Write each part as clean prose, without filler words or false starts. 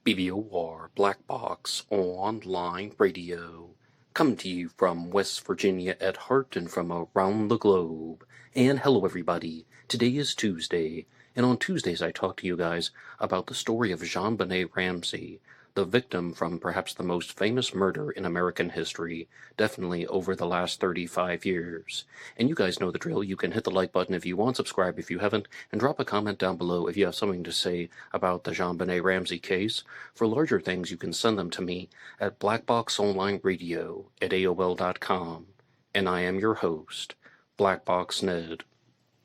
BBOR Black Box Online Radio, coming to you from West Virginia at heart and from around the globe. And hello everybody, today is Tuesday, and on Tuesdays I talk to you guys about the story of JonBenet Ramsey, the victim from perhaps the most famous murder in American history, definitely over the last 35 years. And you guys know the drill. You can hit the like button if you want, subscribe if you haven't, and drop a comment down below if you have something to say about the JonBenet Ramsey case. For larger things, you can send them to me at blackboxonlineradio@aol.com. And I am your host, Blackbox Ned.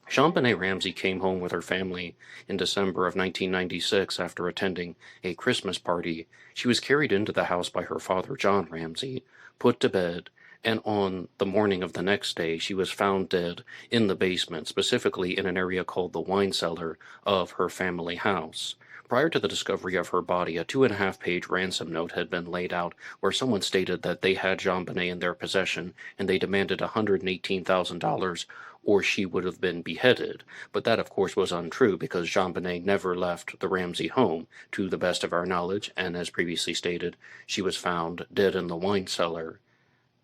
JonBenet Ramsey came home with her family in December of 1996 after attending a Christmas party. She was carried into the house by her father, John Ramsey, put to bed, and on the morning of the next day, she was found dead in the basement, specifically in an area called the wine cellar of her family house. Prior to the discovery of her body, a 2.5-page ransom note had been laid out where someone stated that they had JonBenet in their possession and they demanded $118,000 or she would have been beheaded. But that, of course, was untrue because JonBenet never left the Ramsey home, to the best of our knowledge, and as previously stated, she was found dead in the wine cellar.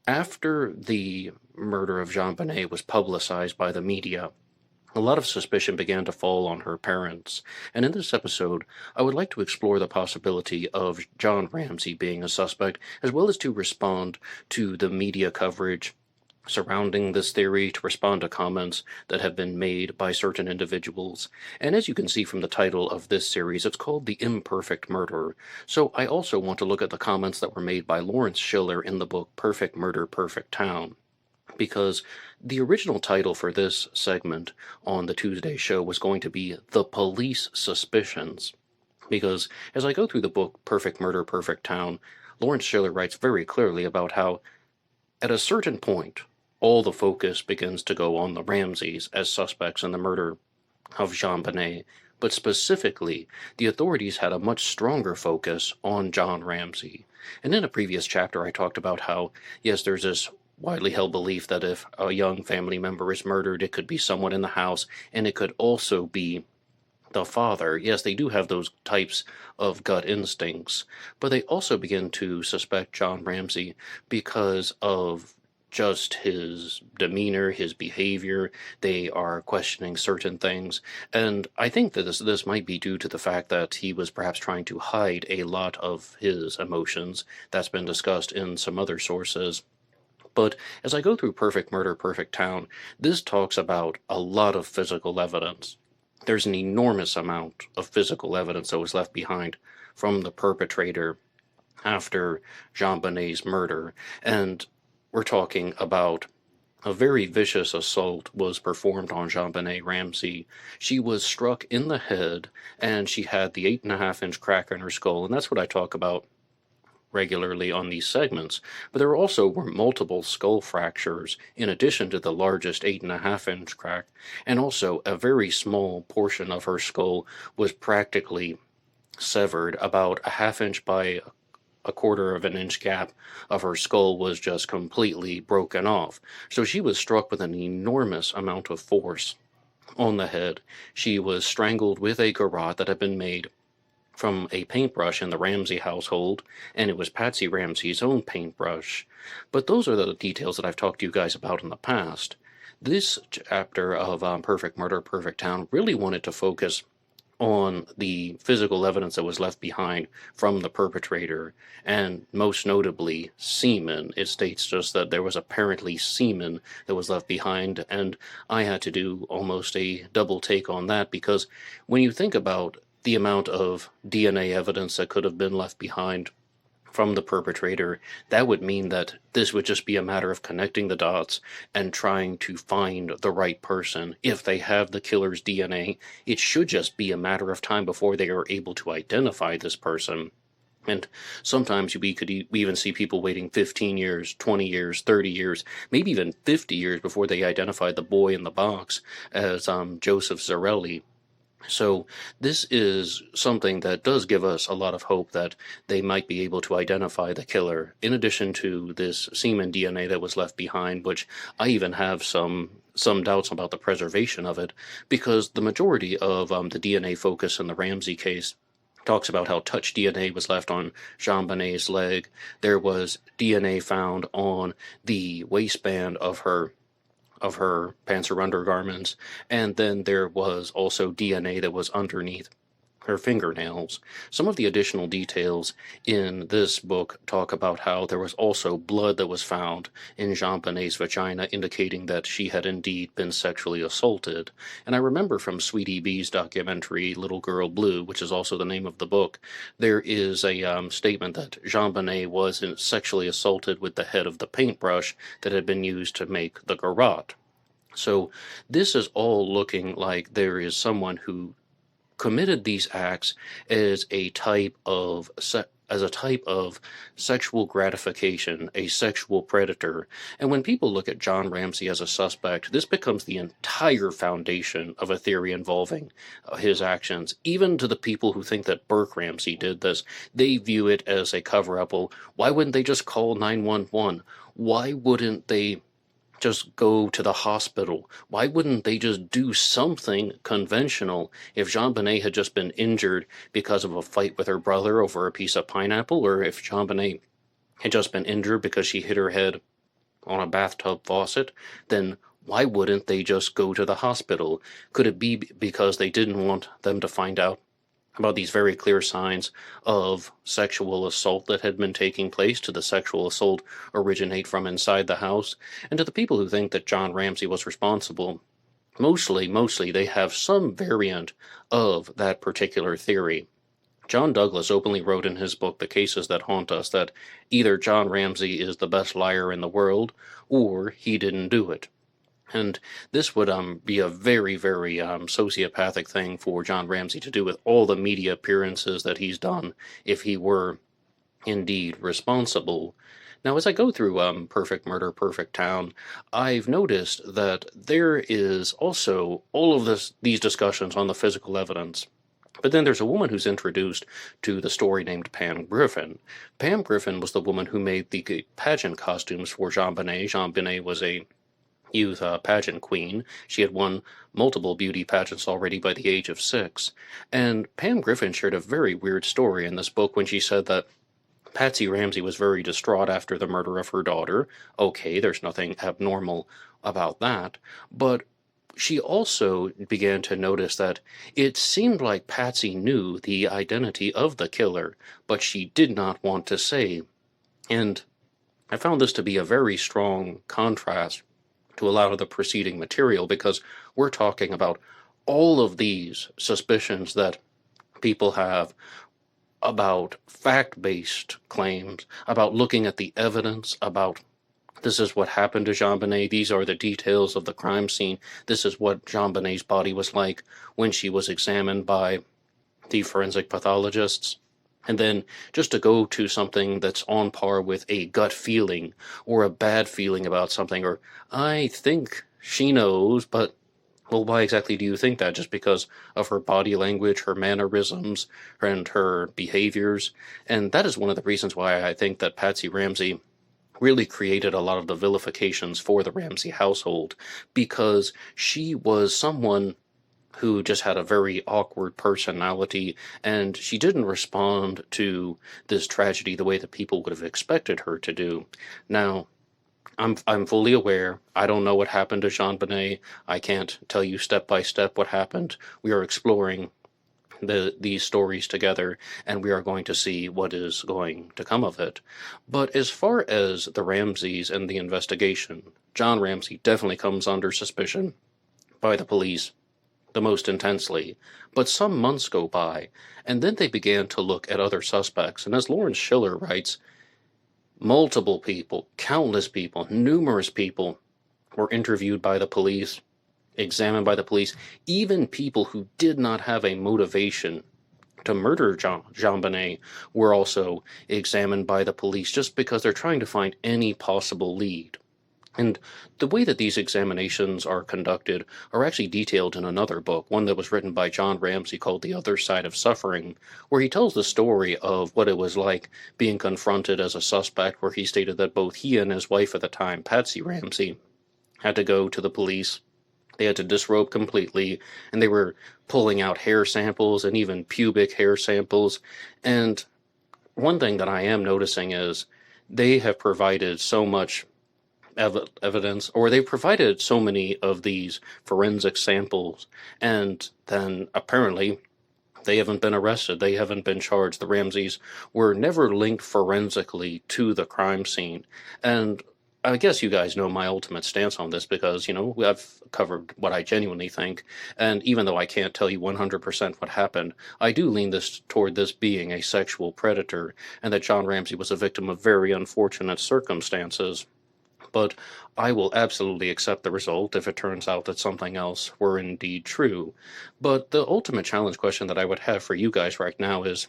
After the murder of JonBenet was publicized by the media, a lot of suspicion began to fall on her parents, and in this episode, I would like to explore the possibility of John Ramsey being a suspect, as well as to respond to the media coverage surrounding this theory, to respond to comments that have been made by certain individuals. And as you can see from the title of this series, it's called The Imperfect Murder. So I also want to look at the comments that were made by Lawrence Schiller in the book Perfect Murder, Perfect Town, because the original title for this segment on the Tuesday show was going to be The Police Suspicions. Because as I go through the book Perfect Murder, Perfect Town, Lawrence Schiller writes very clearly about how at a certain point, all the focus begins to go on the Ramseys as suspects in the murder of JonBenet, but specifically, the authorities had a much stronger focus on John Ramsey. And in a previous chapter, I talked about how, yes, there's this widely held belief that if a young family member is murdered, it could be someone in the house, and it could also be the father. Yes, they do have those types of gut instincts, but they also begin to suspect John Ramsey because of just his demeanor, his behavior. They are questioning certain things, and I think that this might be due to the fact that he was perhaps trying to hide a lot of his emotions. That's been discussed in some other sources. But as I go through Perfect Murder, Perfect Town, this talks about a lot of physical evidence. There's an enormous amount of physical evidence that was left behind from the perpetrator after JonBenet's murder, and we're talking about a very vicious assault was performed on JonBenet Ramsey. She was struck in the head, and she had the 8.5-inch crack in her skull, and that's what I talk about regularly on these segments. But there also were multiple skull fractures in addition to the largest 8.5-inch crack, and also a very small portion of her skull was practically severed. About a half-inch by a quarter of an inch gap of her skull was just completely broken off. So she was struck with an enormous amount of force on the head. She was strangled with a garrote that had been made from a paintbrush in the Ramsey household, and it was Patsy Ramsey's own paintbrush. But those are the details that I've talked to you guys about in the past. This chapter of Perfect Murder, Perfect Town really wanted to focus on the physical evidence that was left behind from the perpetrator, and most notably, semen. It states just that there was apparently semen that was left behind, and I had to do almost a double take on that, because when you think about the amount of DNA evidence that could have been left behind from the perpetrator, that would mean that this would just be a matter of connecting the dots and trying to find the right person. If they have the killer's DNA, it should just be a matter of time before they are able to identify this person. And sometimes we even see people waiting 15 years, 20 years, 30 years, maybe even 50 years before they identify the boy in the box as Joseph Zarelli. So this is something that does give us a lot of hope that they might be able to identify the killer, in addition to this semen DNA that was left behind, which I even have some doubts about the preservation of it, because the majority of the DNA focus in the Ramsey case talks about how touch DNA was left on JonBenet's leg. There was DNA found on the waistband of her pants or undergarments, and then there was also DNA that was underneath her fingernails. Some of the additional details in this book talk about how there was also blood that was found in JonBenet's vagina, indicating that she had indeed been sexually assaulted. And I remember from Sweetie B's documentary, Little Girl Blue, which is also the name of the book, there is a statement that JonBenet was sexually assaulted with the head of the paintbrush that had been used to make the garrote. So this is all looking like there is someone who committed these acts as a type of sexual gratification, a sexual predator. And when people look at John Ramsey as a suspect, this becomes the entire foundation of a theory involving his actions. Even to the people who think that Burke Ramsey did this, they view it as a cover-up. Well, why wouldn't they just call 911? Why wouldn't they just go to the hospital? Why wouldn't they just do something conventional? If JonBenet had just been injured because of a fight with her brother over a piece of pineapple, or if JonBenet had just been injured because she hit her head on a bathtub faucet, then why wouldn't they just go to the hospital? Could it be because they didn't want them to find out about these very clear signs of sexual assault that had been taking place? Did the sexual assault originate from inside the house? And to the people who think that John Ramsey was responsible, mostly they have some variant of that particular theory. John Douglas openly wrote in his book, The Cases That Haunt Us, that either John Ramsey is the best liar in the world, or he didn't do it. And this would be a very, very sociopathic thing for John Ramsey to do with all the media appearances that he's done if he were indeed responsible. Now, as I go through Perfect Murder, Perfect Town, I've noticed that there is also all of these discussions on the physical evidence. But then there's a woman who's introduced to the story named Pam Griffin. Pam Griffin was the woman who made the pageant costumes for JonBenet. JonBenet was a youth pageant queen. She had won multiple beauty pageants already by the age of 6. And Pam Griffin shared a very weird story in this book when she said that Patsy Ramsey was very distraught after the murder of her daughter. Okay, there's nothing abnormal about that. But she also began to notice that it seemed like Patsy knew the identity of the killer, but she did not want to say. And I found this to be a very strong contrast to a lot of the preceding material, because we're talking about all of these suspicions that people have about fact-based claims, about looking at the evidence, about this is what happened to JonBenet, these are the details of the crime scene, this is what JonBenet's body was like when she was examined by the forensic pathologists. And then just to go to something that's on par with a gut feeling or a bad feeling about something, or I think she knows, but, well, why exactly do you think that? Just because of her body language, her mannerisms, and her behaviors? And that is one of the reasons why I think that Patsy Ramsey really created a lot of the vilifications for the Ramsey household, because she was someone who just had a very awkward personality, and she didn't respond to this tragedy the way that people would have expected her to do. Now, I'm fully aware. I don't know what happened to JonBenet. I can't tell you step by step what happened. We are exploring these stories together, and we are going to see what is going to come of it. But as far as the Ramseys and the investigation, John Ramsey definitely comes under suspicion by the police the most intensely. But some months go by, and then they began to look at other suspects. And as Lawrence Schiller writes, multiple people, countless people, numerous people were interviewed by the police, examined by the police. Even people who did not have a motivation to murder JonBenet were also examined by the police, just because they're trying to find any possible lead. And the way that these examinations are conducted are actually detailed in another book, one that was written by John Ramsey called The Other Side of Suffering, where he tells the story of what it was like being confronted as a suspect, where he stated that both he and his wife at the time, Patsy Ramsey, had to go to the police They had to disrobe completely, and they were pulling out hair samples and even pubic hair samples. And one thing that I am noticing is they have provided so much evidence, or they provided so many of these forensic samples, and then apparently they haven't been arrested. They haven't been charged. The Ramseys were never linked forensically to the crime scene. And I guess you guys know my ultimate stance on this because, I've covered what I genuinely think. And even though I can't tell you 100% what happened, I do lean this toward this being a sexual predator and that John Ramsey was a victim of very unfortunate circumstances. But I will absolutely accept the result if it turns out that something else were indeed true. But the ultimate challenge question that I would have for you guys right now is,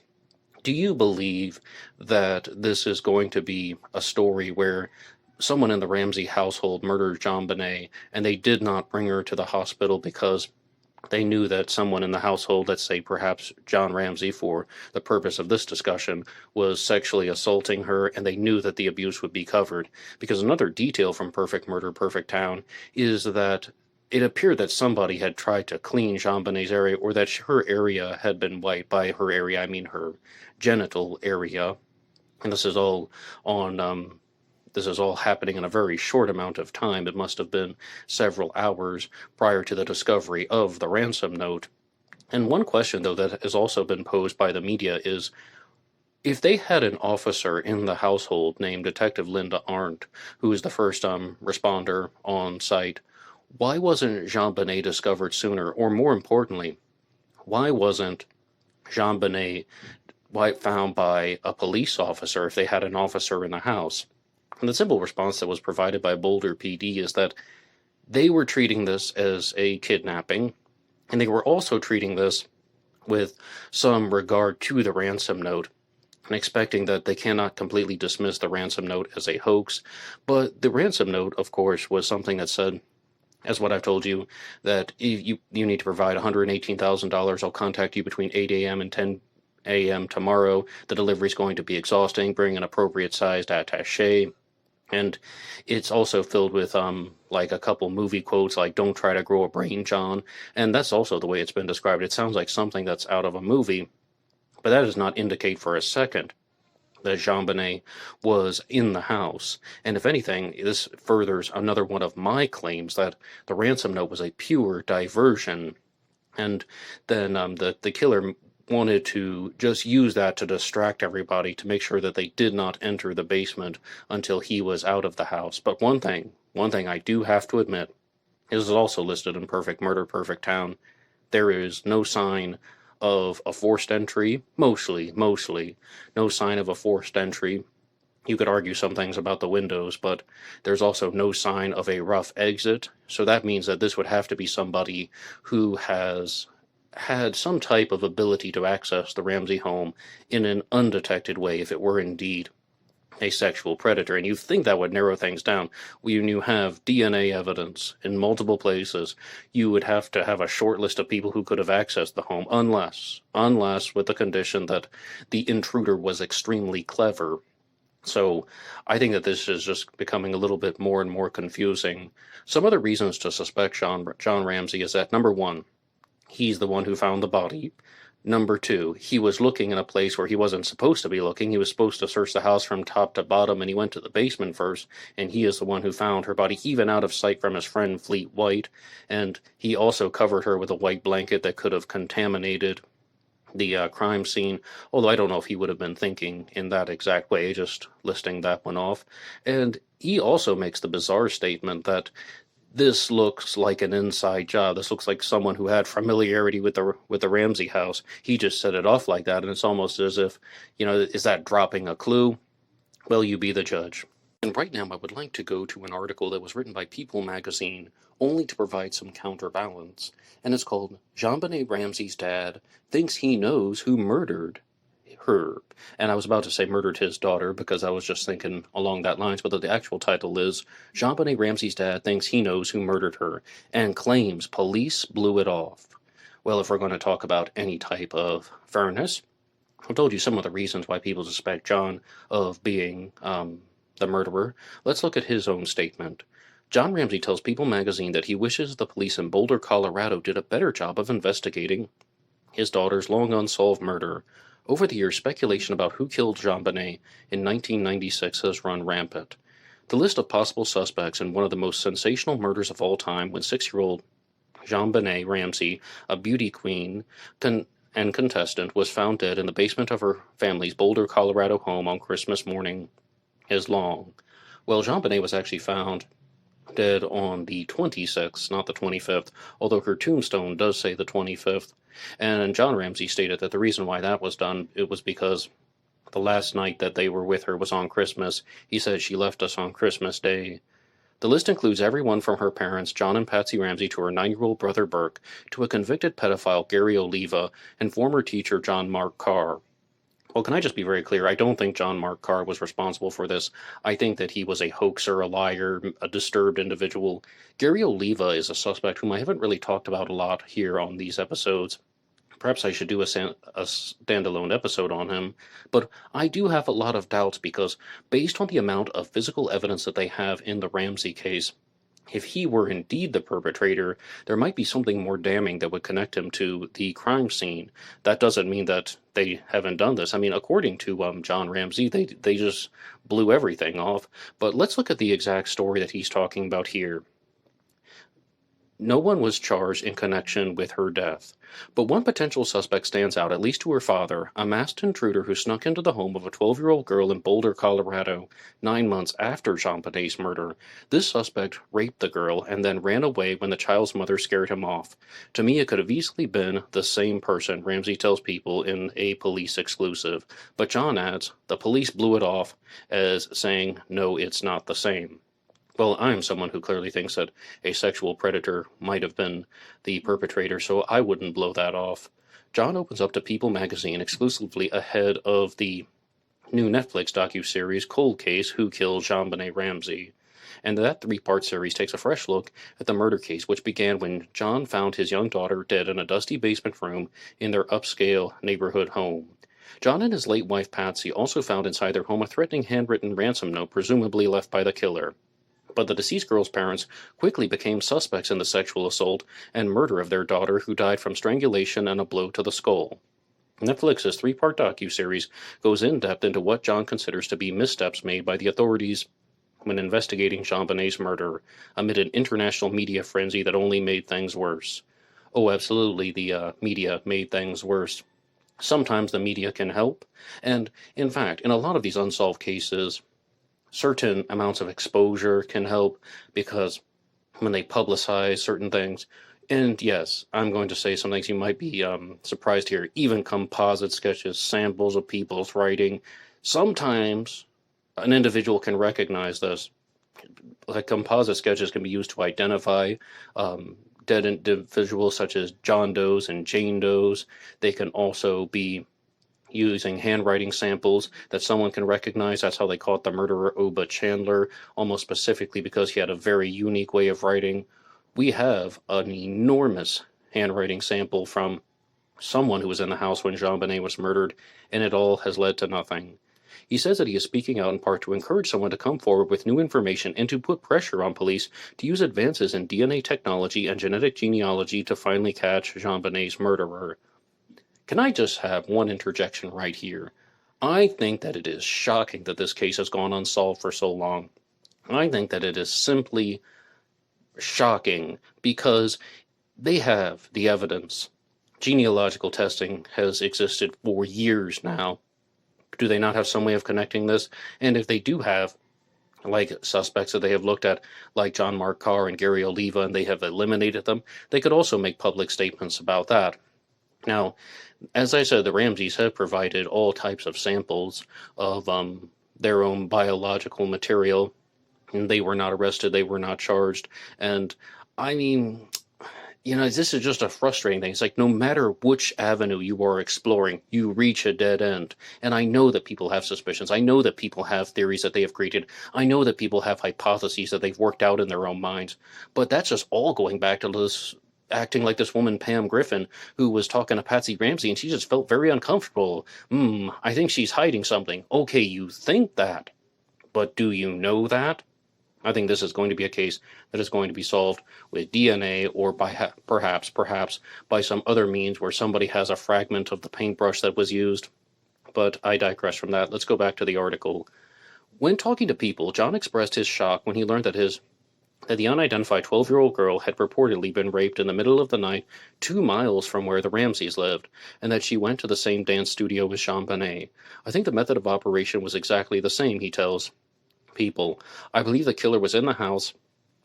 do you believe that this is going to be a story where someone in the Ramsey household murdered JonBenet and they did not bring her to the hospital because they knew that someone in the household, let's say perhaps John Ramsey for the purpose of this discussion, was sexually assaulting her, and they knew that the abuse would be covered? Because another detail from Perfect Murder, Perfect Town is that it appeared that somebody had tried to clean JonBenet's area, or that her area had been wiped. By her area, I mean her genital area. And this is all happening in a very short amount of time. It must have been several hours prior to the discovery of the ransom note. And one question, though, that has also been posed by the media is, if they had an officer in the household named Detective Linda Arndt, who is the first responder on site, why wasn't JonBenet discovered sooner? Or more importantly, why wasn't JonBenet found by a police officer if they had an officer in the house? And the simple response that was provided by Boulder PD is that they were treating this as a kidnapping, and they were also treating this with some regard to the ransom note, and expecting that they cannot completely dismiss the ransom note as a hoax. But the ransom note, of course, was something that said, as what I've told you, that you need to provide $118,000. I'll contact you between 8 a.m. and 10 a.m. tomorrow. The delivery is going to be exhausting. Bring an appropriate sized attaché. And it's also filled with like a couple movie quotes like "Don't try to grow a brain, John." And that's also the way it's been described. It sounds like something that's out of a movie, but that does not indicate for a second that JonBenet was in the house. And if anything, this furthers another one of my claims that the ransom note was a pure diversion. And then the killer wanted to just use that to distract everybody, to make sure that they did not enter the basement until he was out of the house. But one thing I do have to admit, is also listed in Perfect Murder, Perfect Town. There is no sign of a forced entry, mostly, no sign of a forced entry. You could argue some things about the windows, but there's also no sign of a rough exit. So that means that this would have to be somebody who has had some type of ability to access the Ramsey home in an undetected way if it were indeed a sexual predator. And you think that would narrow things down. When you have DNA evidence in multiple places, you would have to have a short list of people who could have accessed the home, unless with the condition that the intruder was extremely clever. So I think that this is just becoming a little bit more and more confusing. Some other reasons to suspect John Ramsey is that, number one, he's the one who found the body. Number two, he was looking in a place where he wasn't supposed to be looking. He was supposed to search the house from top to bottom, and he went to the basement first, and he is the one who found her body, even out of sight from his friend Fleet White. And he also covered her with a white blanket that could have contaminated the crime scene, although I don't know if he would have been thinking in that exact way, just listing that one off. And he also makes the bizarre statement that this looks like an inside job. This looks like someone who had familiarity with the Ramsey house. He just set it off like that, and it's almost as if, is that dropping a clue? Well, you be the judge. And right now I would like to go to an article that was written by People magazine, only to provide some counterbalance, and it's called "JonBenet Ramsey's Dad Thinks He Knows Who Murdered Her." And I was about to say murdered his daughter, because I was just thinking along that lines, but the actual title is "JonBenet Ramsey's Dad Thinks He Knows Who Murdered Her and Claims Police Blew It Off." Well, if we're going to talk about any type of fairness, I've told you some of the reasons why people suspect John of being the murderer. Let's look at his own statement. John Ramsey tells People magazine that he wishes the police in Boulder, Colorado did a better job of investigating his daughter's long unsolved murder. Over the years, speculation about who killed JonBenet in 1996 has run rampant. The list of possible suspects in one of the most sensational murders of all time, when 6-year-old JonBenet Ramsey, a beauty queen and contestant, was found dead in the basement of her family's Boulder, Colorado home on Christmas morning, is long. Well, JonBenet was actually found dead on the 26th, not the 25th, although her tombstone does say the 25th. And John Ramsey stated that the reason why that was done, it was because the last night that they were with her was on Christmas. He said she left us on Christmas Day. The list includes everyone from her parents, John and Patsy Ramsey, to her 9-year-old brother Burke, to a convicted pedophile, Gary Oliva, and former teacher John Mark Carr. Well, can I just be very clear? I don't think John Mark Carr was responsible for this. I think that he was a hoaxer, a liar, a disturbed individual. Gary Oliva is a suspect whom I haven't really talked about a lot here on these episodes. Perhaps I should do a standalone episode on him, but I do have a lot of doubts because based on the amount of physical evidence that they have in the Ramsey case, if he were indeed the perpetrator, there might be something more damning that would connect him to the crime scene. That doesn't mean that they haven't done this. I mean, according to John Ramsey, they just blew everything off. But let's look at the exact story that he's talking about here. No one was charged in connection with her death, but one potential suspect stands out, at least to her father, a masked intruder who snuck into the home of a 12-year-old girl in Boulder, Colorado, 9 months after JonBenet's murder. This suspect raped the girl and then ran away when the child's mother scared him off. To me, it could have easily been the same person, Ramsey tells People in a police exclusive, but John adds, the police blew it off as saying, no, it's not the same. Well, I am someone who clearly thinks that a sexual predator might have been the perpetrator, so I wouldn't blow that off. John opens up to People magazine exclusively ahead of the new Netflix docuseries Cold Case, Who Killed JonBenet Ramsey. And that 3-part series takes a fresh look at the murder case, which began when John found his young daughter dead in a dusty basement room in their upscale neighborhood home. John and his late wife Patsy also found inside their home a threatening handwritten ransom note, presumably left by the killer. But the deceased girl's parents quickly became suspects in the sexual assault and murder of their daughter, who died from strangulation and a blow to the skull. Netflix's 3-part docuseries goes in depth into what John considers to be missteps made by the authorities when investigating JonBenet's murder, amid an international media frenzy that only made things worse. Oh, absolutely, the media made things worse. Sometimes the media can help, and, in fact, in a lot of these unsolved cases, certain amounts of exposure can help because when they publicize certain things, and yes, I'm going to say some things you might be surprised here, even composite sketches, samples of people's writing, sometimes an individual can recognize this. Like composite sketches can be used to identify dead individuals such as John Does and Jane Does. They can also be using handwriting samples that someone can recognize. That's how they caught the murderer Oba Chandler, almost specifically because he had a very unique way of writing. We have an enormous handwriting sample from someone who was in the house when JonBenet was murdered, and it all has led to nothing. He says that he is speaking out in part to encourage someone to come forward with new information and to put pressure on police to use advances in DNA technology and genetic genealogy to finally catch JonBenet's murderer. Can I just have one interjection right here? I think that it is shocking that this case has gone unsolved for so long. I think that it is simply shocking because they have the evidence. Genealogical testing has existed for years now. Do they not have some way of connecting this? And if they do have, like suspects that they have looked at, like John Mark Carr and Gary Oliva, and they have eliminated them, they could also make public statements about that. Now, as I said, the Ramseys have provided all types of samples of their own biological material, and they were not arrested, they were not charged. And I mean, this is just a frustrating thing. It's like no matter which avenue you are exploring, you reach a dead end. And I know that people have suspicions. I know that people have theories that they have created. I know that people have hypotheses that they've worked out in their own minds. But that's just all going back to this acting like this woman, Pam Griffin, who was talking to Patsy Ramsey, and she just felt very uncomfortable. I think she's hiding something. Okay, you think that, but do you know that? I think this is going to be a case that is going to be solved with DNA or by perhaps by some other means where somebody has a fragment of the paintbrush that was used. But I digress from that. Let's go back to the article. When talking to people, John expressed his shock when he learned that the unidentified 12-year-old girl had reportedly been raped in the middle of the night 2 miles from where the Ramseys lived, and that she went to the same dance studio as JonBenet. I think the method of operation was exactly the same, he tells people. I believe the killer was in the house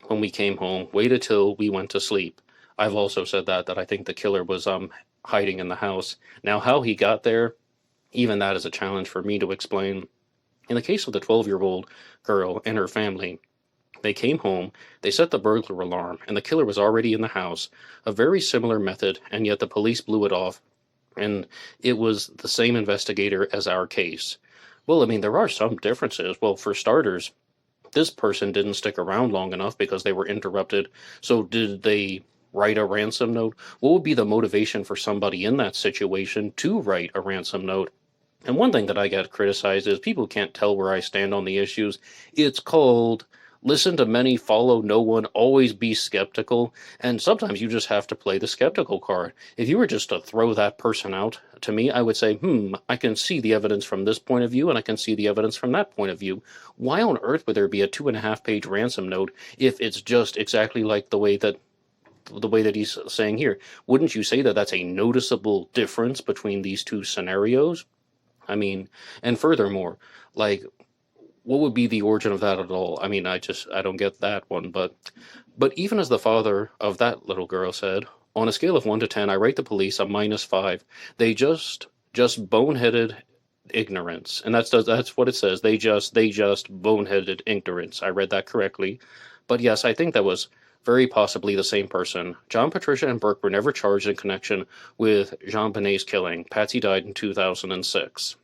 when we came home, waited till we went to sleep. I've also said that I think the killer was hiding in the house. Now, how he got there, even that is a challenge for me to explain. In the case of the 12-year-old girl and her family, they came home, they set the burglar alarm, and the killer was already in the house. A very similar method, and yet the police blew it off, and it was the same investigator as our case. Well, I mean, there are some differences. Well, for starters, this person didn't stick around long enough because they were interrupted. So did they write a ransom note? What would be the motivation for somebody in that situation to write a ransom note? And one thing that I get criticized is people can't tell where I stand on the issues. It's called listen to many, follow no one, always be skeptical, and sometimes you just have to play the skeptical card. If you were just to throw that person out, to me, I would say, I can see the evidence from this point of view, and I can see the evidence from that point of view. Why on earth would there be a 2.5-page ransom note if it's just exactly like the way that he's saying here? Wouldn't you say that that's a noticeable difference between these two scenarios? I mean, and furthermore, like, what would be the origin of that at all? I mean, I don't get that one. But even as the father of that little girl said, on a scale of 1 to 10, I rate the police a -5. They just boneheaded ignorance, and that's what it says. They just boneheaded ignorance. I read that correctly. But yes, I think that was very possibly the same person. John, Patricia, and Burke were never charged in connection with JonBenet's killing. Patsy died in 2006.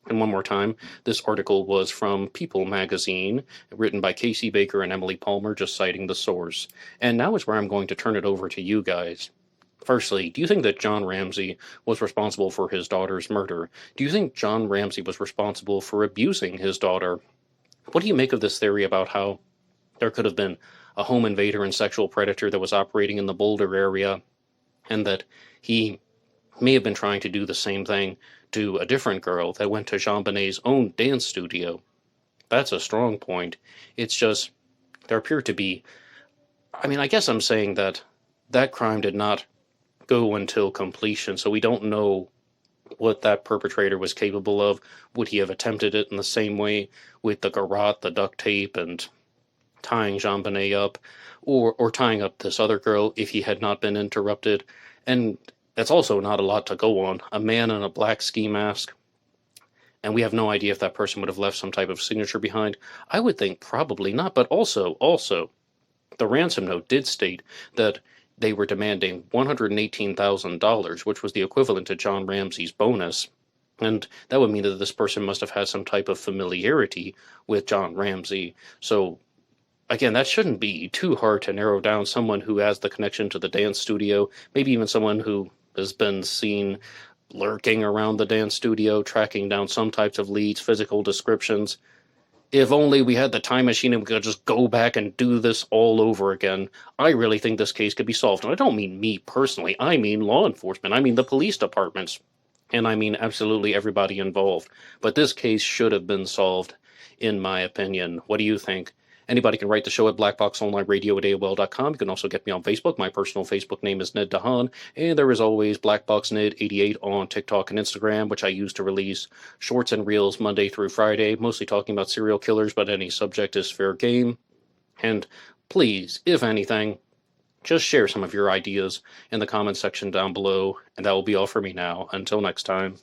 And one more time, this article was from People magazine, written by Casey Baker and Emily Palmer, just citing the source. And now is where I'm going to turn it over to you guys. Firstly, do you think that John Ramsey was responsible for his daughter's murder? Do you think John Ramsey was responsible for abusing his daughter? What do you make of this theory about how there could have been a home invader and sexual predator that was operating in the Boulder area, and that he may have been trying to do the same thing to a different girl that went to JonBenet's own dance studio? That's a strong point. It's just, there appear to be, I mean, I guess I'm saying that that crime did not go until completion, so we don't know what that perpetrator was capable of. Would he have attempted it in the same way with the garrote, the duct tape, and tying JonBenet up, or tying up this other girl if he had not been interrupted? And that's also not a lot to go on. A man in a black ski mask, and we have no idea if that person would have left some type of signature behind. I would think probably not, but also, the ransom note did state that they were demanding $118,000, which was the equivalent to John Ramsey's bonus. And that would mean that this person must have had some type of familiarity with John Ramsey. So, again, that shouldn't be too hard to narrow down someone who has the connection to the dance studio, maybe even someone who has been seen lurking around the dance studio, tracking down some types of leads, physical descriptions. If only we had the time machine and we could just go back and do this all over again. I really think this case could be solved. And I don't mean me personally. I mean law enforcement. I mean the police departments. And I mean absolutely everybody involved. But this case should have been solved, in my opinion. What do you think? Anybody can write the show at blackboxonlineradio@AOL.com. You can also get me on Facebook. My personal Facebook name is Ned DeHaan. And there is always BlackboxNed88 on TikTok and Instagram, which I use to release shorts and reels Monday through Friday, mostly talking about serial killers, but any subject is fair game. And please, if anything, just share some of your ideas in the comments section down below. And that will be all for me now. Until next time.